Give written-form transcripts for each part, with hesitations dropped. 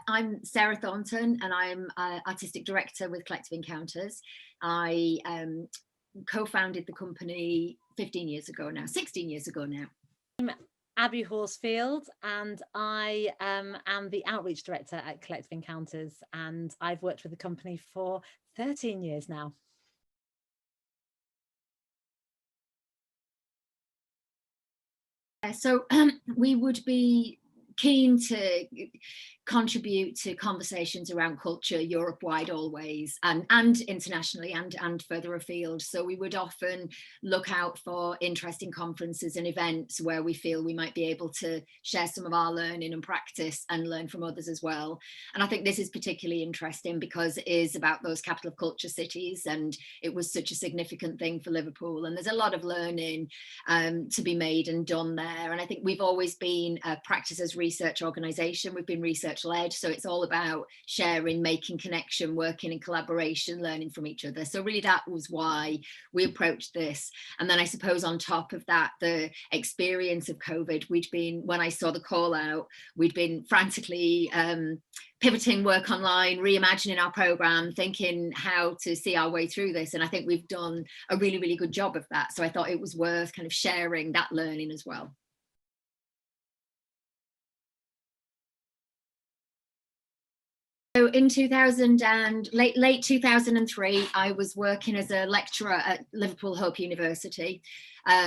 I'm Sarah Thornton, and I'm Artistic Director with Collective Encounters. I co-founded the company 16 years ago now. I'm Abi Horsfield, and I am the Outreach Director at Collective Encounters, and I've worked with the company for 13 years now. So we would be keen to contribute to conversations around culture Europe-wide always, and internationally and further afield. So we would often look out for interesting conferences and events where we feel we might be able to share some of our learning and practice and learn from others as well. And I think this is particularly interesting because it is about those capital of culture cities, and it was such a significant thing for Liverpool, and there's a lot of learning to be made and done there. And I think we've always been a practice as research organisation. We've been research led, so it's all about sharing, making connection, working in collaboration, learning from each other. So really that was why we approached this. And then I suppose on top of that, the experience of COVID, when I saw the call out, we'd been frantically pivoting work online, reimagining our program, thinking how to see our way through this. And I think we've done a really, really good job of that. So I thought it was worth kind of sharing that learning as well. So in late 2003, I was working as a lecturer at Liverpool Hope University,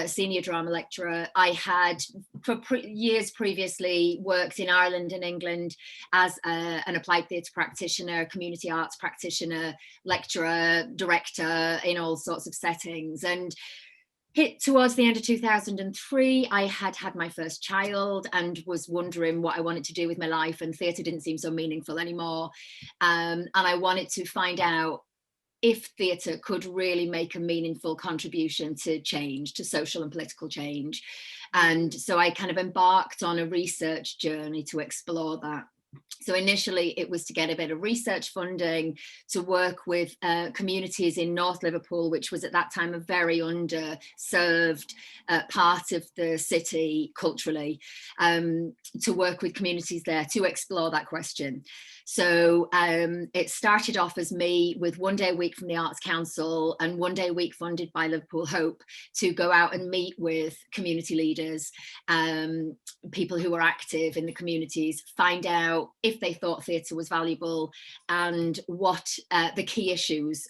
senior drama lecturer. I had for years previously worked in Ireland and England as an applied theatre practitioner, community arts practitioner, lecturer, director in all sorts of settings. And hit towards the end of 2003, I had my first child and was wondering what I wanted to do with my life, and theatre didn't seem so meaningful anymore. And I wanted to find out if theatre could really make a meaningful contribution to change, to social and political change. And so I kind of embarked on a research journey to explore that. So initially it was to get a bit of research funding to work with communities in North Liverpool, which was at that time a very underserved part of the city culturally, to work with communities there to explore that question. So it started off as me with 1 day a week from the Arts Council and 1 day a week funded by Liverpool Hope to go out and meet with community leaders, people who were active in the communities, find out if they thought theatre was valuable and what the key issues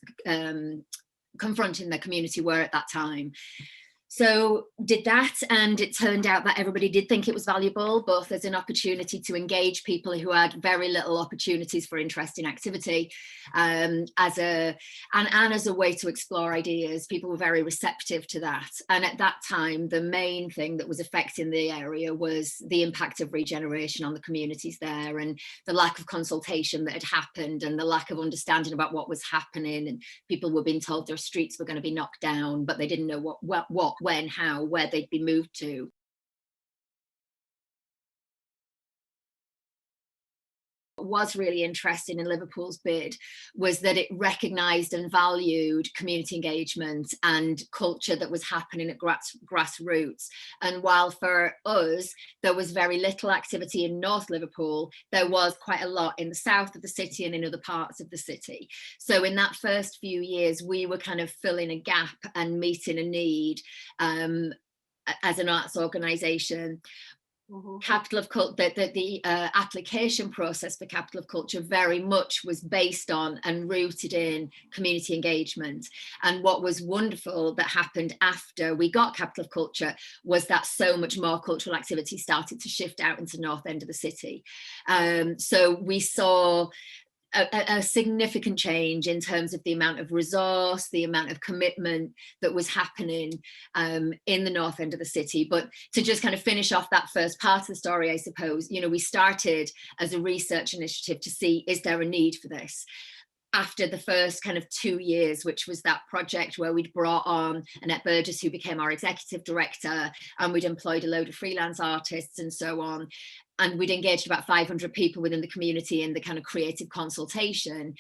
confronting the community were at that time. So did that, and it turned out that everybody did think it was valuable, both as an opportunity to engage people who had very little opportunities for interesting activity, as a way to explore ideas. People were very receptive to that. And at that time, the main thing that was affecting the area was the impact of regeneration on the communities there, and the lack of consultation that had happened, and the lack of understanding about what was happening. And people were being told their streets were going to be knocked down, but they didn't know what, when, how, where they'd be moved to. What was really interesting in Liverpool's bid was that it recognised and valued community engagement and culture that was happening at grassroots. And while for us there was very little activity in North Liverpool, there was quite a lot in the south of the city and in other parts of the city. So in that first few years we were kind of filling a gap and meeting a need as an arts organisation. Capital of Culture, the application process for Capital of Culture very much was based on and rooted in community engagement. And what was wonderful that happened after we got Capital of Culture was that so much more cultural activity started to shift out into the north end of the city. So we saw a significant change in terms of the amount of resource, the amount of commitment that was happening in the north end of the city. But to just kind of finish off that first part of the story, I suppose, you know, we started as a research initiative to see, is there a need for this? After the first kind of 2 years, which was that project where we'd brought on Annette Burgess, who became our executive director, and we'd employed a load of freelance artists and so on. And we'd engaged about 500 people within the community in the kind of creative consultation.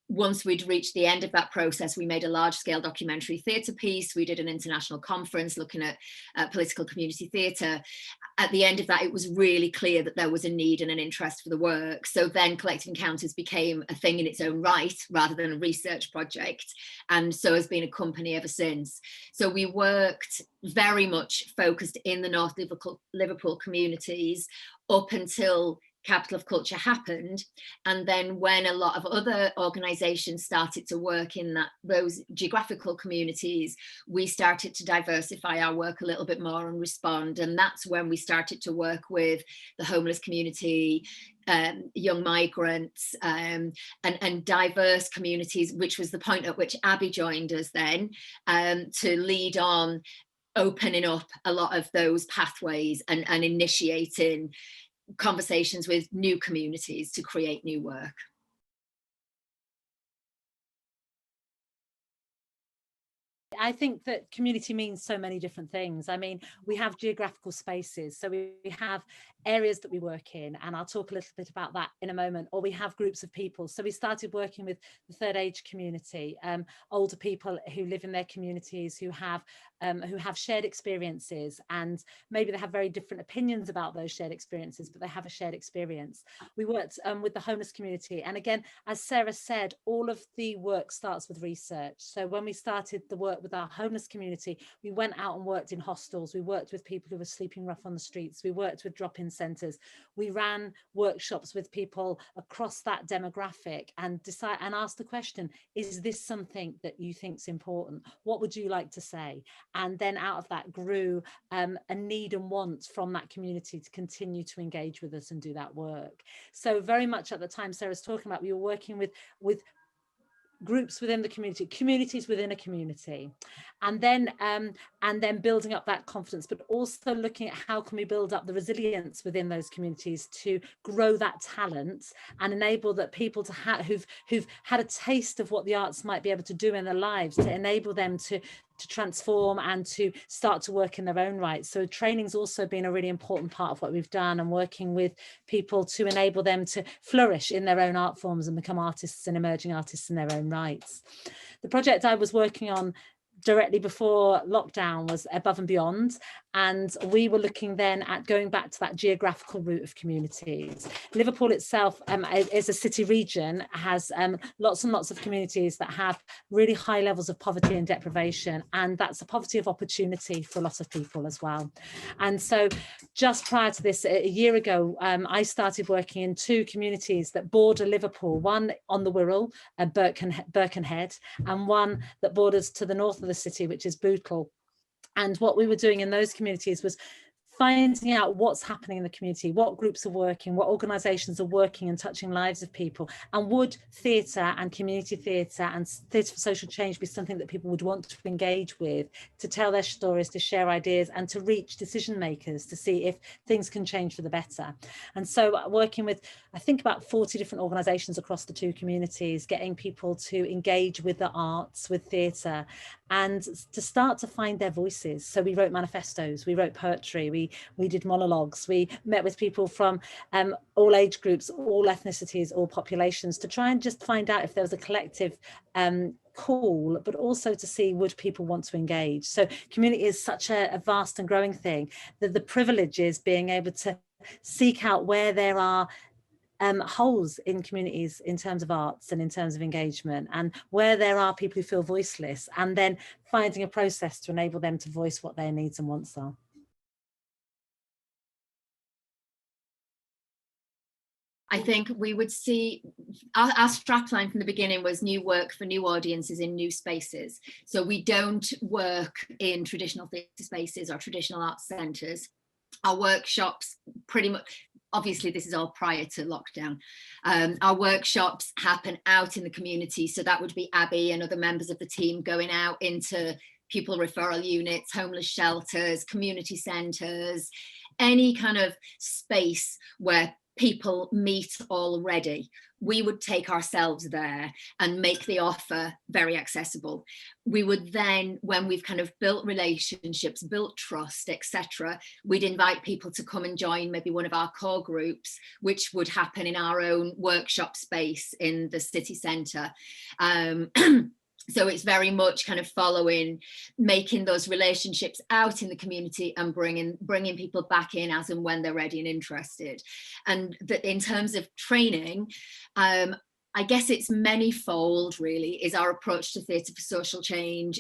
Once we'd reached the end of that process, we made a large-scale documentary theatre piece. We did an international conference looking at political community theatre. at the end of that, it was really clear that there was a need and an interest for the work. So then Collective Encounters became a thing in its own right, rather than a research project, and so has been a company ever since. So we worked very much focused in the North Liverpool communities up until Capital of Culture happened, and then when a lot of other organisations started to work in those geographical communities, we started to diversify our work a little bit more and respond, and that's when we started to work with the homeless community, young migrants, and diverse communities, which was the point at which Abi joined us then, to lead on opening up a lot of those pathways and initiating conversations with new communities to create new work. I think that community means so many different things. I mean, we have geographical spaces, so we have areas that we work in, and I'll talk a little bit about that in a moment, or we have groups of people. So we started working with the third age community, older people who live in their communities, who have shared experiences, and maybe they have very different opinions about those shared experiences, but they have a shared experience. We worked with the homeless community, and again, as Sarah said, all of the work starts with research. So when we started the work with our homeless community, we went out and worked in hostels, we worked with people who were sleeping rough on the streets, we worked with drop-in centres, we ran workshops with people across that demographic and asked the question, is this something that you think is important? What would you like to say? And then out of that grew a need and want from that community to continue to engage with us and do that work. So very much at the time Sarah's talking about, we were working with groups within the community, communities within a community, and then building up that confidence, but also looking at how can we build up the resilience within those communities to grow that talent and enable that people to who've had a taste of what the arts might be able to do in their lives, to enable them to transform and to start to work in their own right. So training's also been a really important part of what we've done, and working with people to enable them to flourish in their own art forms and become artists and emerging artists in their own rights. The project I was working on directly before lockdown was Above and Beyond, and we were looking then at going back to that geographical route of communities. Liverpool itself is a city region, has lots and lots of communities that have really high levels of poverty and deprivation, and that's a poverty of opportunity for a lot of people as well. And so just prior to this, a year ago, I started working in two communities that border Liverpool, one on the Wirral, Birkenhead, and one that borders to the north of the city, which is Bootle. And what we were doing in those communities was finding out what's happening in the community, what groups are working, what organisations are working and touching lives of people, and would theatre and community theatre and theatre for social change be something that people would want to engage with, to tell their stories, to share ideas, and to reach decision makers to see if things can change for the better. And so working with, I think, about 40 different organisations across the two communities, getting people to engage with the arts, with theatre, and to start to find their voices. So we wrote manifestos, we wrote poetry, we did monologues, we met with people from all age groups, all ethnicities, all populations, to try and just find out if there was a collective call, but also to see would people want to engage. So community is such a vast and growing thing, that the privilege is being able to seek out where there are holes in communities in terms of arts and in terms of engagement, and where there are people who feel voiceless, and then finding a process to enable them to voice what their needs and wants are. I think we would see our strapline from the beginning was new work for new audiences in new spaces. So we don't work in traditional theatre spaces or traditional arts centres. Our workshops pretty much, obviously this is all prior to lockdown, our workshops happen out in the community. So that would be Abi and other members of the team going out into pupil referral units, homeless shelters, community centres, any kind of space where people meet already. We would take ourselves there and make the offer very accessible. We would then, when we've kind of built relationships, built trust, etc., we'd invite people to come and join maybe one of our core groups, which would happen in our own workshop space in the city centre. So it's very much kind of following, making those relationships out in the community and bringing people back in as and when they're ready and interested. And that in terms of training, I guess it's manyfold really, is our approach to theatre for social change.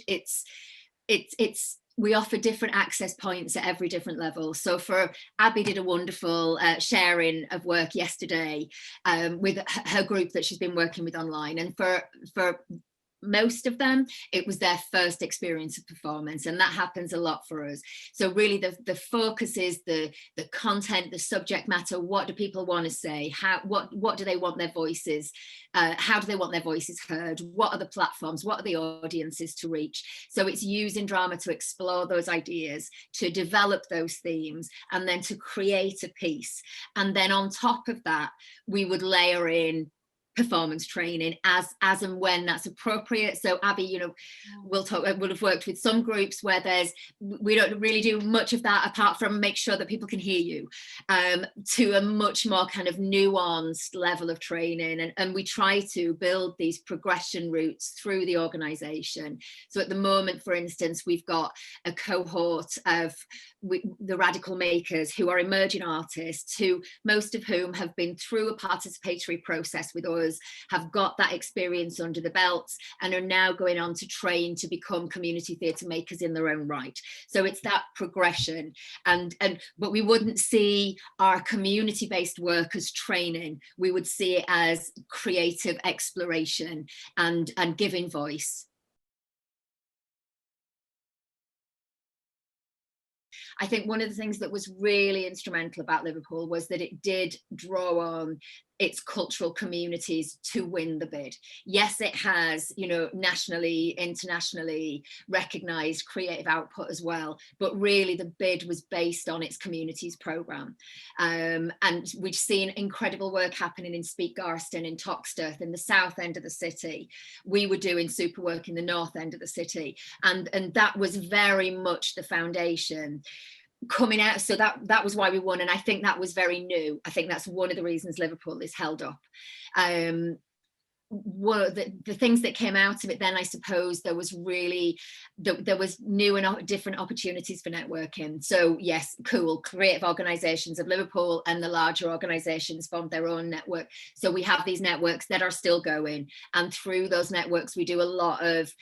We offer different access points at every different level. So for Abi did a wonderful sharing of work yesterday with her group that she's been working with online. And for most of them, it was their first experience of performance, and that happens a lot for us. So really the focus is the content, the subject matter. What do people want to say? What do they want their voices? How do they want their voices heard? What are the platforms? What are the audiences to reach? So it's using drama to explore those ideas, to develop those themes, and then to create a piece. And then on top of that, we would layer in performance training as and when that's appropriate. So Abi, you know, we'll have worked with some groups where we don't really do much of that apart from make sure that people can hear you, to a much more kind of nuanced level of training. And we try to build these progression routes through the organization. So at the moment, for instance, we've got a cohort of the radical makers who are emerging artists, who most of whom have been through a participatory process with us, have got that experience under the belts, and are now going on to train to become community theatre makers in their own right. So it's that progression, but we wouldn't see our community-based work as training. We would see it as creative exploration and giving voice. I think one of the things that was really instrumental about Liverpool was that it did draw on its cultural communities to win the bid. Yes, it has, you know, nationally, internationally recognized creative output as well, but really the bid was based on its communities programme. And we've seen incredible work happening in Speak Garston, in Toxteth, in the south end of the city. We were doing super work in the north end of the city. And that was very much the foundation coming out. So that was why we won, and I think that was very new. I think that's one of the reasons Liverpool is held up. One of the things that came out of it then, I suppose, there was new and different opportunities for networking. So yes, cool, creative organisations of Liverpool and the larger organisations formed their own network. So we have these networks that are still going, and through those networks we do a lot of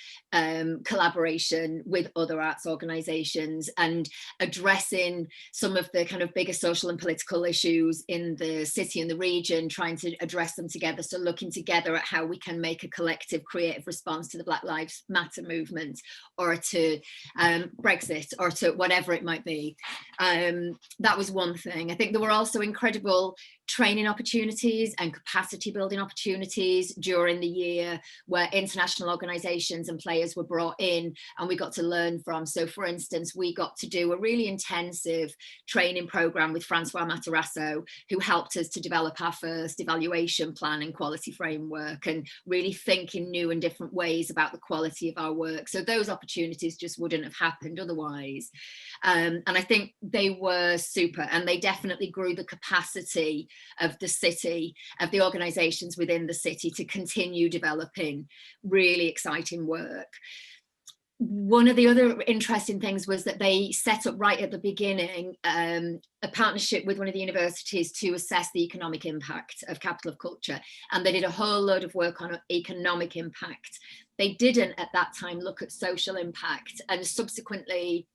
collaboration with other arts organisations and addressing some of the kind of bigger social and political issues in the city and the region, trying to address them together. So looking together at how we can make a collective creative response to the Black Lives Matter movement, or to Brexit, or to whatever it might be. That was one thing. I think there were also incredible training opportunities and capacity building opportunities during the year, where international organisations and players were brought in and we got to learn from. So for instance, we got to do a really intensive training programme with Francois Matarasso, who helped us to develop our first evaluation plan and quality framework, and really think in new and different ways about the quality of our work. So those opportunities just wouldn't have happened otherwise. And I think they were super, and they definitely grew the capacity of the city, of the organisations within the city, to continue developing really exciting work. One of the other interesting things was that they set up right at the beginning a partnership with one of the universities to assess the economic impact of Capital of Culture, and they did a whole load of work on economic impact. They didn't at that time look at social impact, and subsequently,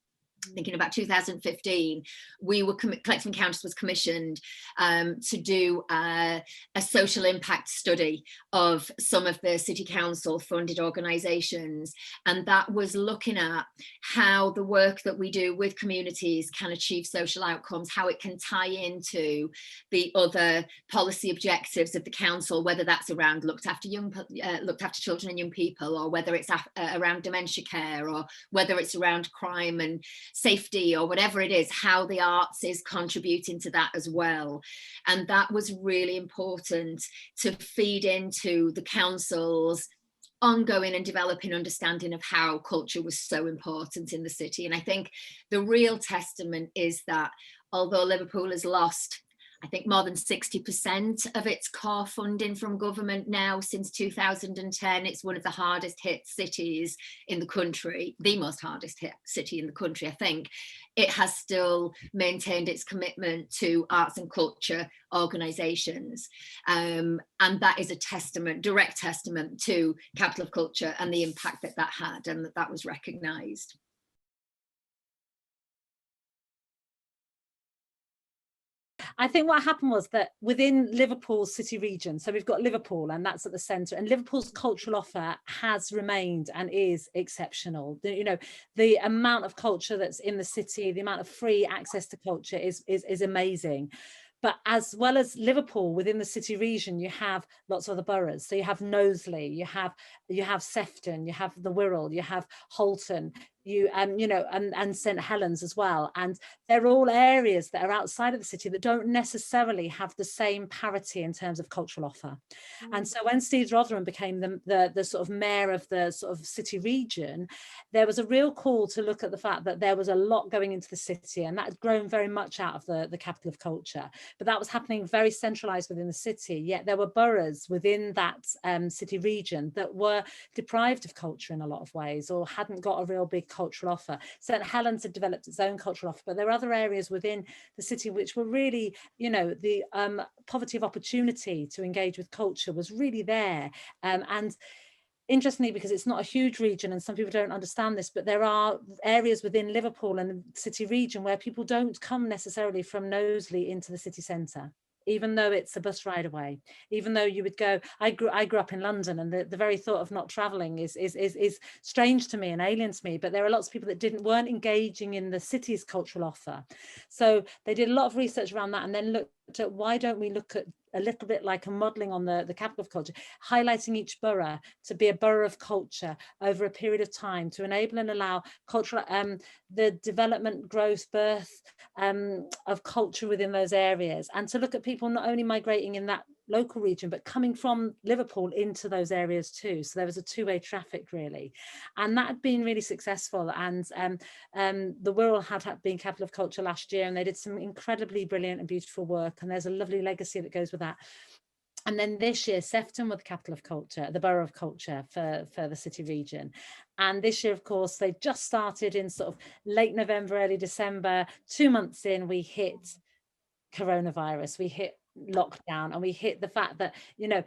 thinking about 2015, we were Collecting Encounters was commissioned to do a social impact study of some of the city council funded organisations, and that was looking at how the work that we do with communities can achieve social outcomes, how it can tie into the other policy objectives of the council, whether that's around looked after children and young people, or whether it's around dementia care, or whether it's around crime and safety, or whatever it is, how the arts is contributing to that as well. And that was really important to feed into the council's ongoing and developing understanding of how culture was so important in the city. And I think the real testament is that although Liverpool has lost I think more than 60% of its core funding from government now since 2010. It's one of the hardest hit cities in the country, the most hardest hit city in the country, I think. It has still maintained its commitment to arts and culture organisations. And that is a testament, direct testament to Capital of Culture and the impact that that had, and that was recognised. I think what happened was that within Liverpool's city region, so we've got Liverpool and that's at the centre, and Liverpool's cultural offer has remained and is exceptional. You know, the amount of culture that's in the city, the amount of free access to culture is amazing. But as well as Liverpool, within the city region, you have lots of other boroughs. So you have Knowsley, you have Sefton, you have the Wirral, you have Holton, you know, and St Helens as well. And they're all areas that are outside of the city that don't necessarily have the same parity in terms of cultural offer. And so when Steve Rotherham became the sort of mayor of the sort of city region, there was a real call to look at the fact that there was a lot going into the city, and that had grown very much out of the capital of culture. But that was happening very centralised within the city, yet there were boroughs within that city region that were deprived of culture in a lot of ways, or hadn't got a real big cultural offer. St Helens had developed its own cultural offer, but there were other areas within the city which were really, you know, the poverty of opportunity to engage with culture was really there. And interestingly, because it's not a huge region and some people don't understand this, but there are areas within Liverpool and the city region where people don't come necessarily from Knowsley into the city centre, even though it's a bus ride away, even though you would go, I grew up in London, and the very thought of not travelling is strange to me and alien to me, but there are lots of people that weren't engaging in the city's cultural offer. So they did a lot of research around that, and then looked at, why don't we look at a little bit like a modelling on the capital of culture, highlighting each borough to be a borough of culture over a period of time, to enable and allow cultural the development, growth, birth of culture within those areas, and to look at people not only migrating in that local region but coming from Liverpool into those areas too. So there was a two-way traffic really, and that had been really successful. And the Wirral had been capital of culture last year, and they did some incredibly brilliant and beautiful work, and there's a lovely legacy that goes with that. And then this year, Sefton were the capital of culture, the borough of culture for the city region. And this year, of course, they just started in sort of late November, early December. 2 months in, we hit coronavirus, we hit lockdown, and we hit the fact that, you know,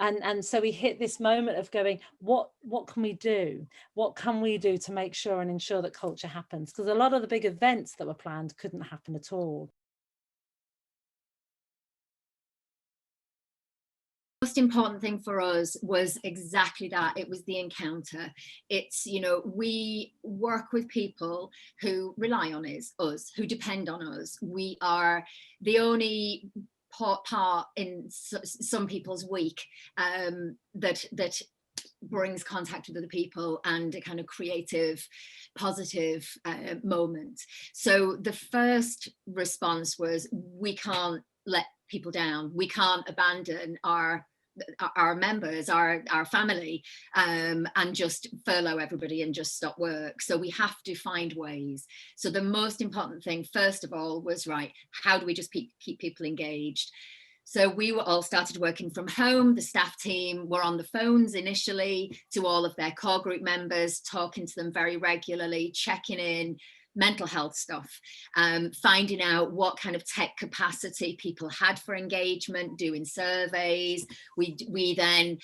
and so we hit this moment of going, what can we do? What can we do to make sure and ensure that culture happens? Because a lot of the big events that were planned couldn't happen at all. Most important thing for us was exactly that. It was the encounter. It's, you know, we work with people who rely on us, who depend on us. We are the only part in some people's week that brings contact with other people and a kind of creative, positive moment. So the first response was, we can't let people down. We can't abandon our members, our family, and just furlough everybody and just stop work. So we have to find ways. So the most important thing, first of all, was, right, how do we just keep people engaged? So we were all started working from home. The staff team were on the phones initially to all of their core group members, talking to them very regularly, checking in, mental health stuff, finding out what kind of tech capacity people had for engagement, doing surveys. We then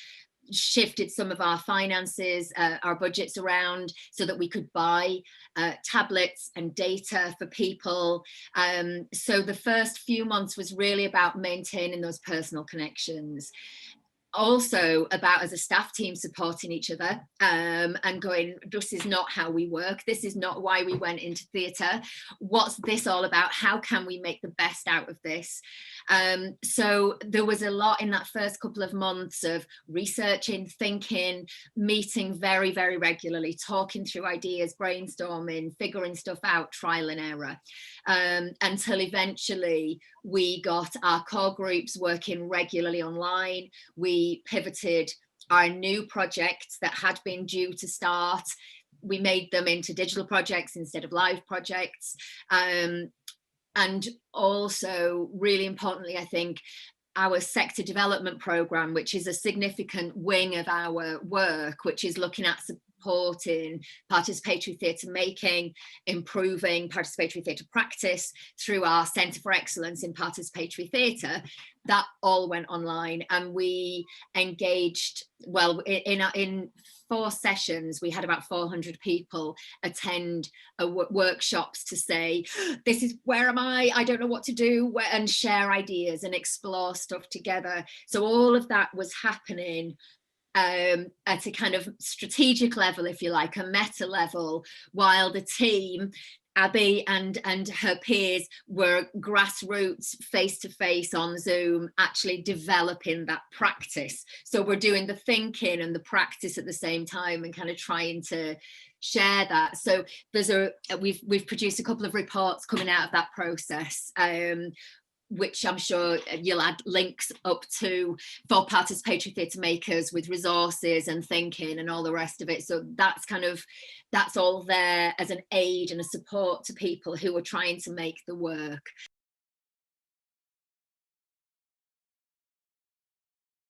shifted some of our finances, our budgets around so that we could buy tablets and data for people. So the first few months was really about maintaining those personal connections. Also about, as a staff team, supporting each other and going, this is not how we work. This is not why we went into theatre. What's this all about? How can we make the best out of this? So there was a lot in that first couple of months of researching, thinking, meeting very, very regularly, talking through ideas, brainstorming, figuring stuff out, trial and error, until eventually we got our core groups working regularly online. We pivoted our new projects that had been due to start. We made them into digital projects instead of live projects. And also, really importantly, I think, our sector development programme, which is a significant wing of our work, which is looking at supporting participatory theatre making, improving participatory theatre practice through our Centre for Excellence in Participatory Theatre, that all went online. And we engaged, well, in 4 sessions, we had about 400 people attend workshops to say, this is, where am I don't know what to do, and share ideas and explore stuff together. So all of that was happening at a kind of strategic level, if you like, a meta level, while the team, Abi and her peers, were grassroots, face-to-face on Zoom, actually developing that practice. So we're doing the thinking and the practice at the same time, and kind of trying to share that. So there's we've produced a couple of reports coming out of that process, which I'm sure you'll add links up to, for participatory theatre makers, with resources and thinking and all the rest of it. So that's all there as an aid and a support to people who are trying to make the work.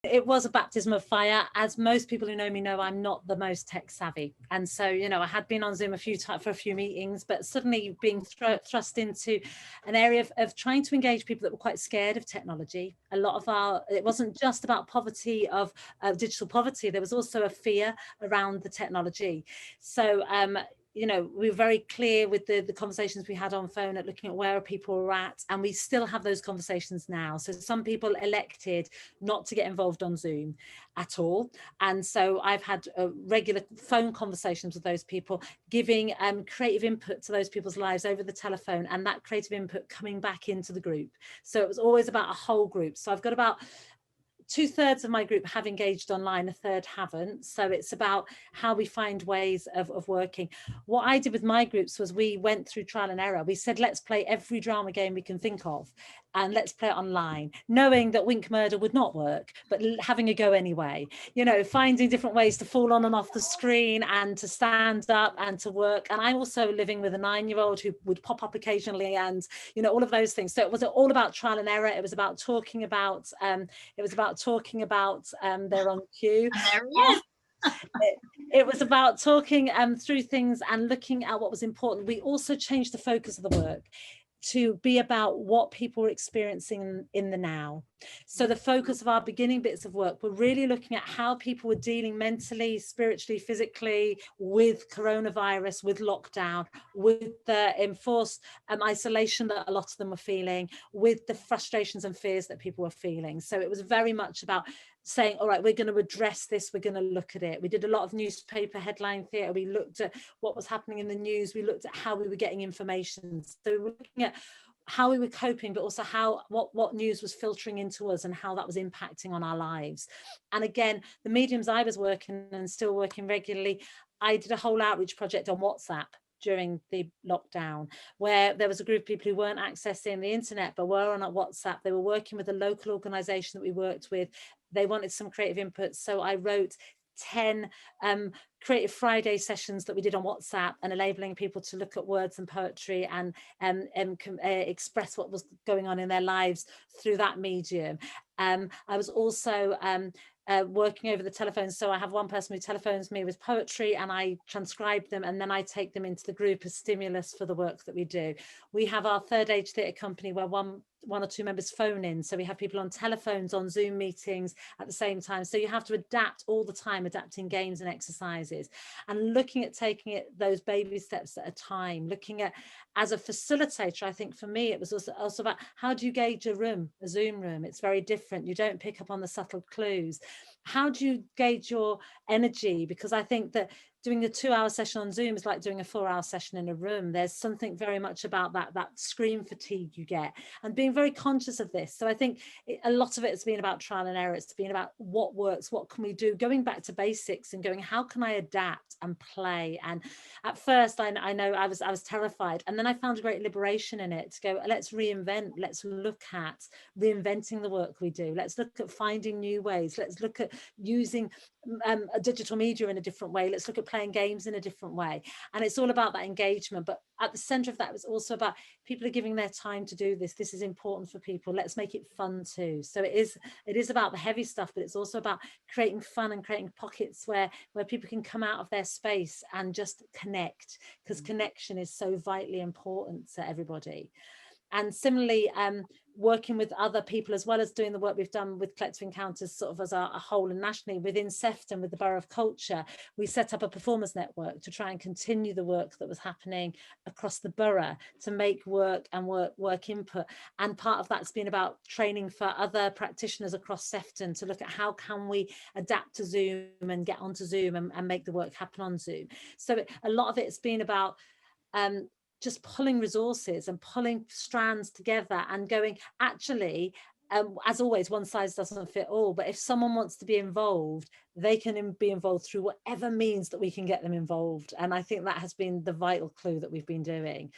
It was a baptism of fire. As most people who know me know, I'm not the most tech savvy. And so, you know, I had been on Zoom a few times for a few meetings, but suddenly being thrust into an area of trying to engage people that were quite scared of technology. A lot of it wasn't just about poverty of digital poverty. There was also a fear around the technology. So, you know, we were very clear with the conversations we had on phone at looking at where people were at, and we still have those conversations now. So some people elected not to get involved on Zoom at all, and so I've had regular phone conversations with those people, giving creative input to those people's lives over the telephone, and that creative input coming back into the group. So it was always about a whole group. So I've got about 2/3 of my group have engaged online, a third haven't. So it's about how we find ways of working. What I did with my groups was we went through trial and error. We said, let's play every drama game we can think of, and let's play it online, knowing that Wink Murder would not work, but having a go anyway. You know, finding different ways to fall on and off the screen, and to stand up and to work. And I'm also living with a 9-year-old who would pop up occasionally, and, you know, all of those things. So it was all about trial and error. It was about talking about they're on cue. It was about talking through things and looking at what was important. We also changed the focus of the work to be about what people were experiencing in the now. So the focus of our beginning bits of work were really looking at how people were dealing mentally, spiritually, physically with coronavirus, with lockdown, with the enforced isolation that a lot of them were feeling, with the frustrations and fears that people were feeling. So it was very much about saying, all right, we're going to address this, we're going to look at it. We did a lot of newspaper headline theatre. We looked at what was happening in the news. We looked at how we were getting information. So we were looking at how we were coping, but also what news was filtering into us and how that was impacting on our lives. And again, the mediums I was working and still working regularly, I did a whole outreach project on WhatsApp during the lockdown, where there was a group of people who weren't accessing the internet but were on WhatsApp. They were working with a local organisation that we worked with. They wanted some creative input, so I wrote 10 Creative Friday sessions that we did on WhatsApp, and enabling people to look at words and poetry and express what was going on in their lives through that medium. I was also working over the telephone. So I have one person who telephones me with poetry, and I transcribe them, and then I take them into the group as stimulus for the work that we do. We have our Third Age Theatre Company, where one or two members phone in. So we have people on telephones, on Zoom meetings at the same time. So you have to adapt all the time, adapting games and exercises, and looking at taking it those baby steps at a time. Looking at, as a facilitator, I think for me, it was also about how do you gauge a room, a Zoom room? It's very different. You don't pick up on the subtle clues. How do you gauge your energy? Because I think that doing a 2-hour session on Zoom is like doing a 4-hour session in a room. There's something very much about that screen fatigue you get, and being very conscious of this. So I think a lot of it has been about trial and error. It's been about what works, what can we do, going back to basics and going, how can I adapt and play? And at first, I know I was terrified, and then I found a great liberation in it to go, let's reinvent, let's look at reinventing the work we do. Let's look at finding new ways. Let's look at using digital media in a different way. Let's look at playing games in a different way. And it's all about that engagement. But at the center of that was also about people are giving their time to do this. This is important for people. Let's make it fun too. So it is about the heavy stuff, but it's also about creating fun and creating pockets where people can come out of their space and just connect, because connection is so vitally important to everybody. And similarly, working with other people, as well as doing the work we've done with Collective Encounters sort of as a whole and nationally, within Sefton with the Borough of Culture, we set up a performers network to try and continue the work that was happening across the borough, to make work and work input. And part of that's been about training for other practitioners across Sefton to look at how can we adapt to Zoom and get onto Zoom and make the work happen on Zoom. So a lot of it's been about just pulling resources and pulling strands together and going, actually, as always, one size doesn't fit all, but if someone wants to be involved, they can be involved through whatever means that we can get them involved. And I think that has been the vital clue that we've been doing.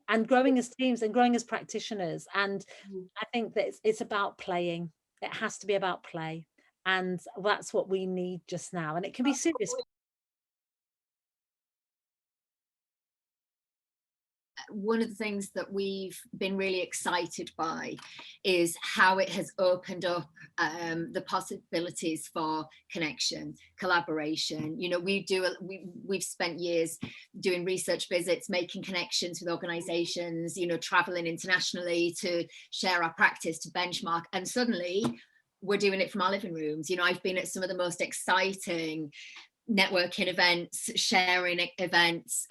And growing as teams and growing as practitioners. And I think that it's about playing. It has to be about play. And that's what we need just now. And it can be serious. One of the things that we've been really excited by is how it has opened up the possibilities for connection, collaboration. You know, we've spent years doing research visits, making connections with organizations, you know, traveling internationally to share our practice, to benchmark, and suddenly we're doing it from our living rooms. You know, I've been at some of the most exciting networking events, sharing events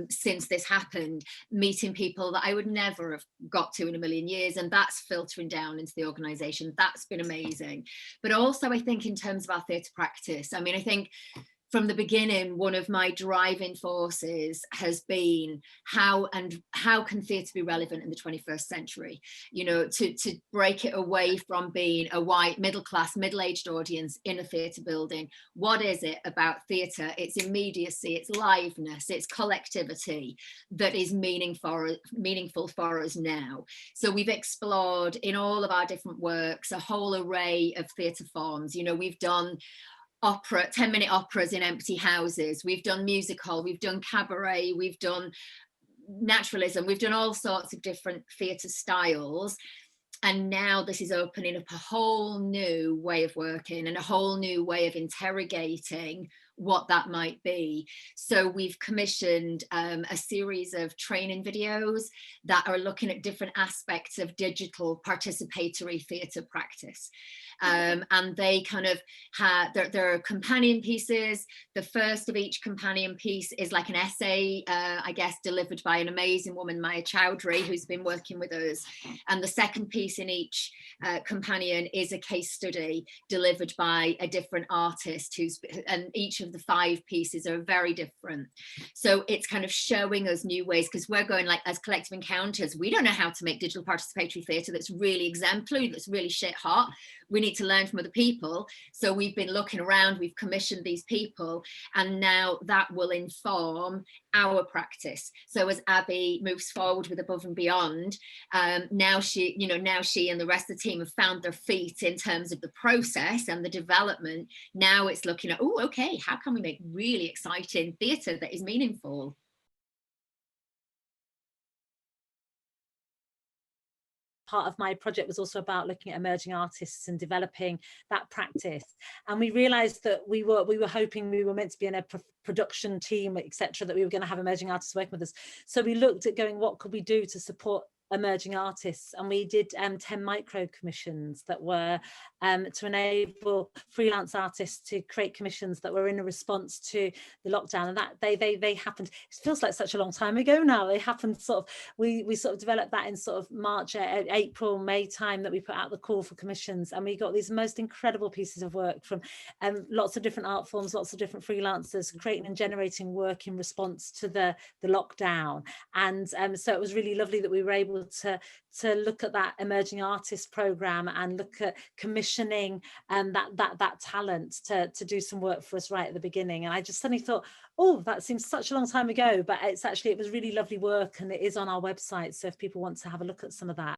since this happened, meeting people that I would never have got to in a million years, and that's filtering down into the organisation. That's been amazing. But also I think in terms of our theatre practice, I mean, I think from the beginning, one of my driving forces has been how can theatre be relevant in the 21st century? You know, to break it away from being a white, middle-class, middle-aged audience in a theatre building. What is it about theatre? It's immediacy, it's liveness, it's collectivity that is meaningful for us now. So we've explored in all of our different works a whole array of theatre forms. You know, we've done opera, 10-minute operas in empty houses, we've done musical, we've done cabaret, we've done naturalism, we've done all sorts of different theatre styles. And now this is opening up a whole new way of working and a whole new way of interrogating what that might be. So we've commissioned a series of training videos that are looking at different aspects of digital participatory theatre practice. And they kind of have, there are companion pieces. The first of each companion piece is like an essay, I guess, delivered by an amazing woman, Maya Chowdhury, who's been working with us. And the second piece in each companion is a case study delivered by a different artist, and each of the 5 pieces are very different. So it's kind of showing us new ways, because we're going, like, as Collective Encounters, we don't know how to make digital participatory theatre that's really exemplary, that's really shit hot. We need to learn from other people. So we've been looking around, we've commissioned these people, and now that will inform our practice. So as Abi moves forward with Above and Beyond, now she and the rest of the team have found their feet in terms of the process and the development. Now it's looking at, oh, okay, how can we make really exciting theatre that is meaningful? Part of my project was also about looking at emerging artists and developing that practice. And we realized that we were hoping we were meant to be in a production team, etc., that we were going to have emerging artists working with us. So we looked at going, what could we do to support emerging artists? And we did 10 micro commissions that were to enable freelance artists to create commissions that were in a response to the lockdown. And that they happened, it feels like such a long time ago now. They happened sort of, we sort of developed that in sort of March, April, May time, that we put out the call for commissions, and we got these most incredible pieces of work from lots of different art forms, lots of different freelancers creating and generating work in response to the lockdown. And so it was really lovely that we were able to look at that emerging artist program and look at commissioning that talent to do some work for us right at the beginning. And I just suddenly thought, oh, that seems such a long time ago, but it was really lovely work, and it is on our website, so if people want to have a look at some of that.